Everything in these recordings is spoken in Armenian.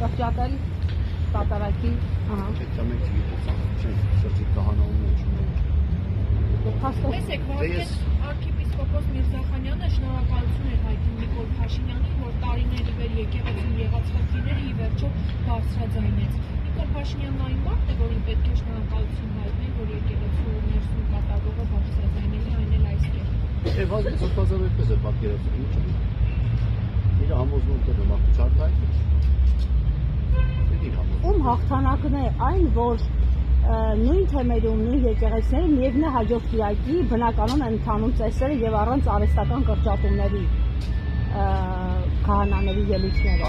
կրճատել տատարակի, Տեսեք, վարկեց արքեպիսկոպոս Միրզախանյանը շնորհակալություն էր հայտնում Նիկոլ Փաշինյանին, որ տարիների վեր եկեղեցում եղած խնդիրները ի վերջո բարձրաձայնեց։ Նիկոլ Փաշինյանն այն մարդն է, որին պետք է շնորհակալություն հայտնել, որ եկեղեցու ներսում կատարվողը բարձրաձայնել է, այն էլ այս կերպ։ Վազգես հոտազար այդպես է պատկերացնում, ինչ է։ Իր համոզմունքները մարդու չարդայք է։ Ում հաղթանակն է այն, որ նույն թեմերում, նույն եկեղեցիները միևնույն է հաջորդ կիրակի բնականon են ընթանում ծեսերը եւ առանց արհեստական կրճատումների քահանաների ելույթները։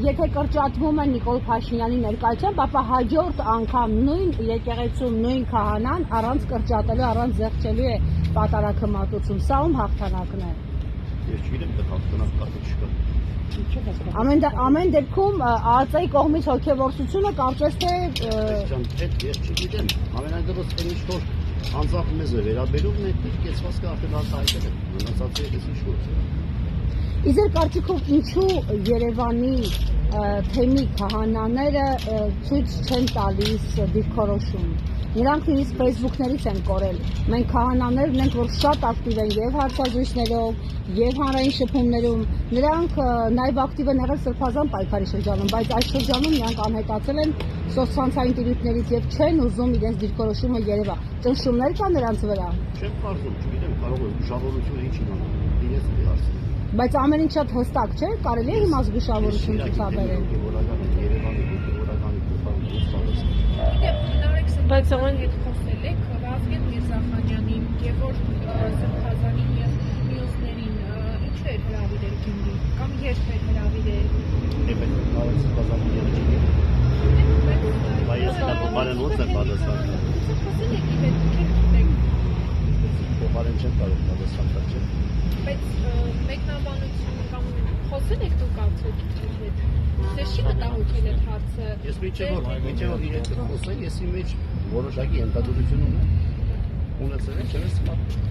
Եթե կրճատվում է Նիկոլ Փաշինյանի ներկայությամբ, ապա հաջորդ անգամ նույն եկեղեցում նույն քահանան առանց կրճատելու, առանց զեղչելու է պատարագը մատուցում։ Սա ում հաղթանակն է։ Ես չգիտեմ, դա հաղթանակ կա թե չկա։ Ամեն դեպքում ԱԱԾ-ի կողմից հոգևորությունը կարծես թե ես չգիտեմ, ամենայնտեղս այն ինչ որ անձամբ մեզ է վերաբերում, այդպես կեցվածքը արդեն արտահայտել է, մնացածը էս ինչ գործ է։ Իզեր կարծիքով ինչու Երևանի թեմի քահանաները ցույց չեն տալիս դիրքորոշում։ Նրանք նույնիսկ Facebook-ներից են կորել։ Մենք քահանաներն ենք, որ շատ ակտիվ են եւ հարցազրույցներով, եւ հանրային շփումներում։ Նրանք նաեւ ակտիվ են եղել Սրբազան պայքարի շրջանում, բայց այս շրջանում նրանք անհետացել են սոցցանցային տիրույթներից եւ չեն ուզում իրենց դիրքորոշումը երևա։ Ճնշումներ կան նրանց վրա։ Չեմ կարծում, չգիտեմ, կարող է ուշավորությունը ինչ իմանալ։ Իրենց դի հարցը։ Բայց ամեն ինչ շատ հստակ չէ, կարելի է հիմա զգուշավորություն ցուցաբերել։ Բայց ամեն հետ խոսել եք Վազգեն Միրզախանյանի, Գևորգ Սրբազանին եւ մյուսներին ինչու էր հրավիրել Գյումրի կամ երբ էր հրավիրել։ Սրբազանի ելույթի։ Բայց դա բանը ոնց է պատասխանը։ Խոսել եք իհետ գիտեք։ Բանը չեմ կարող պատասխանել, չէ՞։ Բայց մեկնաբանություն կամ խոսել եք դուք արդյոք իր հետ։ Ձեզ չի մտահոգել այդ հարցը։ Ես միջև որ իր հետ խոսել, ես իմ մեջ որոշակի ենթադրություն ունեցել եմ, չեմ սպասում։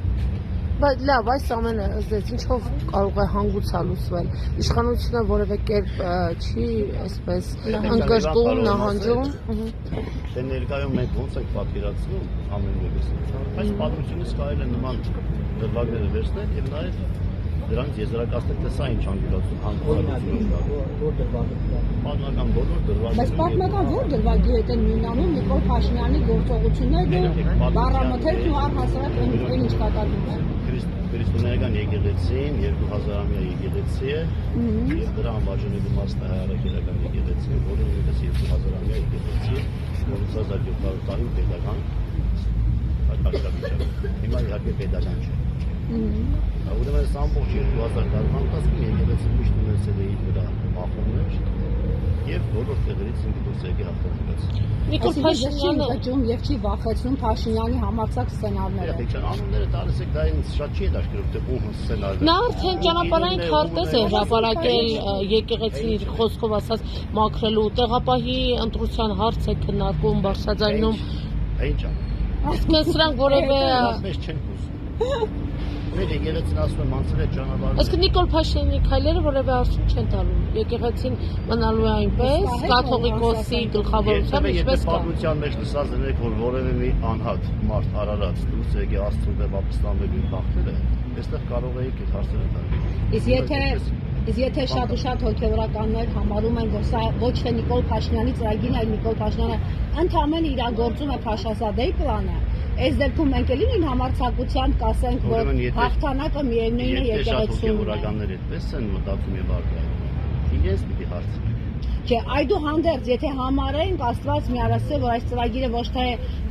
Բայց լավ, այս ամենը ըստ ինչով կարող է հանգուցալ լուծվել։ Իշխանությունը որևէ կերպ չի այսպես ընկրկում, նահանջում։ Դե ներկայում մենք ոնց ենք պատկերացնում ամեն մեկս։ Բայց պատմությունից կարելի է նման դրվագները վերցնել եւ նաեւ դրանց եզրակացնել, թե սա ինչ անգլիացում հանգուցալություն է։ Պատմական բոլոր դրվագները։ Բայց պատմական ո՞ր դրվագի հետ են նույնանում Նիկոլ Փաշինյանի գործողություններն ու բառամթերքն ու առհասարակ այն ինչ կատարվում է։ Քրիստոնեական եկեղեցին 2000-ամյա եկեղեցի է եւ դրա անբաժանելի մասն է հայրաքելական եկեղեցին, որը նույնպես 2000-ամյա եկեղեցի է, որից 1700 տարի պետական աշխատանք։ Հիմա իհարկե պետական չէ։ Ուրեմն այս ամբողջ 2000 տարվա ընթացքում եկեղեցին միշտ ունեցել է իր վրա բախումներ եւ բոլոր տեղերից ինքը դուրս եկել հաղթանակած։ Նիկոլ Փաշինյանը հաճում եւ չի վախեցնում Փաշինյանի համարձակ սցենարները։ Եկան անունները տալիս եք, դա ինձ շատ չի հետաքրքրում, թե ում սցենարները։ նա արդեն ճանապարհային քարտեզ է հրապարակել եկեղեցին իր խոսքով ասած մաքրելու տեղապահի ընտրության հարց է քննարկում, բարձրաձայնում։ Ինչ ան։ Իսկ սրանք որևէ չեն ուզում։ Մեր եկեղեցին ասում եմ անցել է ճանապարհը։ Իսկ Նիկոլ Փաշինյանի քայլերը որևէ արդյունք չեն տալու։ Եկեղեցին մնալու է այնպես, կաթողիկոսի գլխավորությամբ ինչպես կա։ Պատմության մեջ լսած ենք, որ որևէ մի անհատ մարդ Արարած դուրս եկե Աստծո դեմ ապստամբելու բախտել է, այստեղ կարող է եկել հարցերը տալ։ Իսկ եթե շատ ու շատ հոգևորականներ համարում են, որ սա ոչ թե Նիկոլ Փաշինյանի ծրագիրն է, այլ Նիկոլ Փաշինյանը ընդհանրապես իրագործում է Փաշազադեի պլանը, այս դեպքում մենք էլի նույն համարձակությամբ կասենք, որ հաղթանակը միևնույն է եկեղեցում։ Հոգևորականները այդպես են մտածում եւ արտահայտում։ Իրենց պիտի հարցնեն։ Չէ, այդուհանդերձ, եթե համարենք Աստված միարասե, որ այս ծրագիրը ոչ թե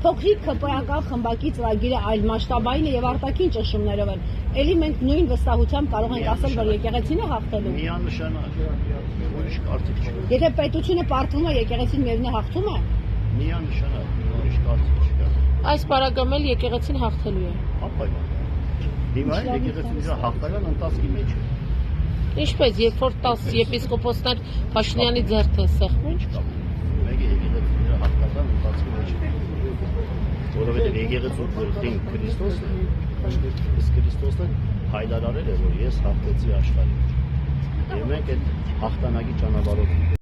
փոքրիկ ԿՊԱ-կան խմբակի ծրագիրը, այլ մասշտաբային է եւ արտաքին ճնշումներով են, էլի մենք նույն վստահությամբ կարող ենք ասել, որ եկեղեցին է հաղթելու։ Միանշանակ, ուրիշ կարծիք չկա։ Եթե պետությունը պարտվում է, եկեղեցին միևնույն հաղթում է։ Միանշանակ, ուրիշ կարծիք չկա։ Այս պարագայում էլ եկեղեցին հաղթելու է։ Ապայման։ Հիմա եկեղեցին հաղթական ընթացքի մեջ է։ Ինչպես, երբ որ 10 եպիսկոպոսներ Փաշինյանի ձեռք են սեղմում, ինչ կա։ Մեկը եկեղեցին հաղթական ընթացքի մեջ է։ Որովհետև եկեղեցու գլխին Քրիստոսն է, իսկ Քրիստոսը հայտարարել է, որ ես հաղթեցի աշխարհին։ Եվ մենք այդ հաղթանակի ճանապարհով ենք։